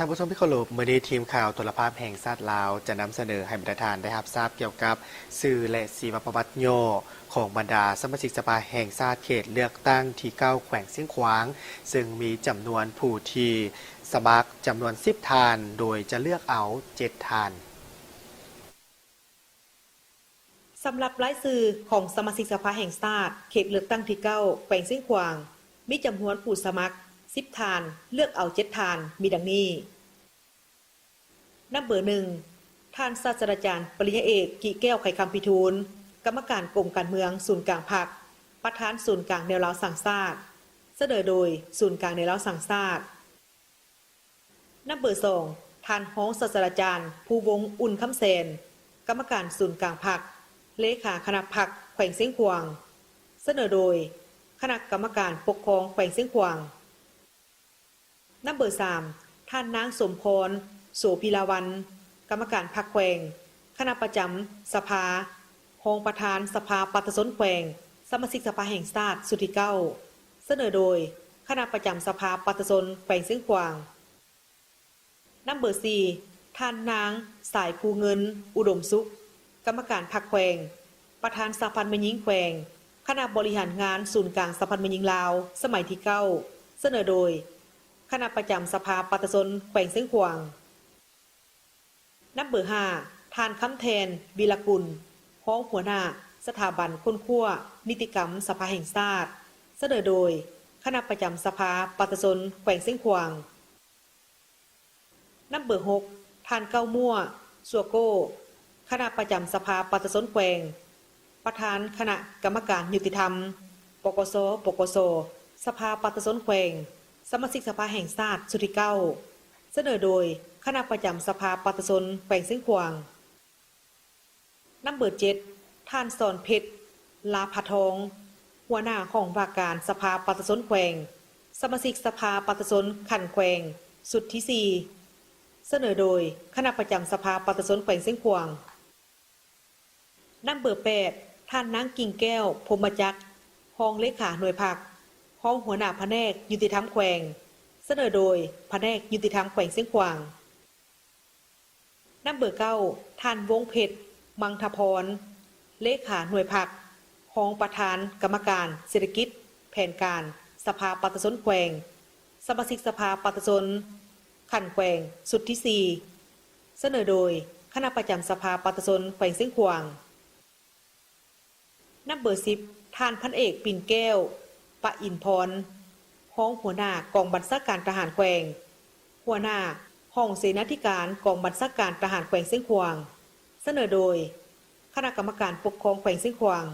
ท่านผู้ชมที่เคารพเมื่อนี้ทีมข่าวโทรภาพแห่งชาติลาวจะนำเสนอให้บรรดาท่านได้รับทราบเกี่ยวกับสื่อและชีวประวัติย่อของบรรดาสมาชิกสภาแห่งชาติเขตเลือกตั้งที่9แขวงเสียงขวางซึ่งมีจำนวนผู้ที่สมัครจำนวน10 ท่านโดยจะเลือกเอา7 ท่านสำหรับรายชื่อของสมาชิกสภาแห่งชาติเขตเลือกตั้งที่9แขวงเสียงขวางมีจำนวนผู้สมัคร10 ท่านเลือกเอา7 ท่านมีดังนี้นับเบอร์ 1ท่านศาสตราจารย์ปริญญาเอกกิแก้วไข่คำพิทูลกรรมการกรมการเมืองศูนย์กลางพรรคประธานศูนย์กลางแนวเราสั่งชาติเสนอโดยศูนย์กลางแนวเราสั่งชาตินับเบอร์ 2ท่านรองศาสตราจารย์ภูวงศ์อุ่นคำแสนกรรมการศูนย์กลางพรรคเลขาคณะพรรคแขวงเสียงขวางเสนอโดยคณะกรรมการปกครองแขวงเสียงขวางนับเบอร์ 3ท่านนางสมพรโสภิลาวันกรรมการพรรคแขวงคณะประจำสภารองประธานสภาปฏิสนธิแขวงสมาชิกสภาแห่งชาติสุดที่9เสนอโดยคณะประจำสภาปฏิสนธิแขวงเสียงขวางนับเบอร์ 4ท่านนางสายภูเงินอุดมสุขกรรมการพรรคแขวงประธานสหพันธ์แม่หญิงแขวงคณะบริหารงานศูนย์กลางสหพันธ์แม่หญิงลาวสมัยที่9เสนอโดยคณะประจำสภาปฏิสนธิแขวงเสียงขวางนับเบอร์ 5ท่านคำแทนวีรกุลรองหัวหน้าสถาบันค้นคว้านิติกรรมสภาแห่งชาติเสนอโดยคณะประจำสภาปฏิสนธิแขวงเสียงขวางนับเบอร์ 6ท่านเก้ามั่วสัวโก้คณะประจำสภาปฏิสนธิแขวงประธานคณะกรรมการยุติธรรมปกสสภาปฏิสนธิแขวงสมาชิกสภาแห่งชาติสุดที่9เสนอโดยคณะประจำสภาปฏิสนธิแขวงเสียงขวางนับเบอร์ 7ท่านสอนเพชรลาภทองหัวหน้าของว่าการสภาปฏิสนธิแขวงสมาชิกสภาปฏิสนธิขันแขวงสุดที่4เสนอโดยคณะประจำสภาปฏิสนธิแขวงเสียงขวางนับเบอร์ 8ท่านนางกิ่งแก้วพรหมจักรรองเลขาหน่วยพรรครองหัวหน้าแผนกยุติธรรมแขวงเสนอโดยแผนกยุติธรรมแขวงเสียงขวางนับเบอร์ 9ท่านวงเพชรมังทพรเลขาหน่วยพรรครองประธานกรรมการเศรษฐกิจแผนการสภาปฏิสนธิแขวงสมาชิกสภาปฏิสนธิขันแขวงสุดที่4เสนอโดยคณะประจำสภาปฏิสนธิแขวงเสียงขวางนับเบอร์ 10ท่านพันเอกปิ่นแก้วปะอินพรรองหัวหน้ากองบัญชาการทหารแขวงหัวหน้าห้องเสนาธิการกองบัญชาการทหารแขวงเสียงขวางเสนอโดยคณะกรรมการปกครองแขวงเสียงขวาง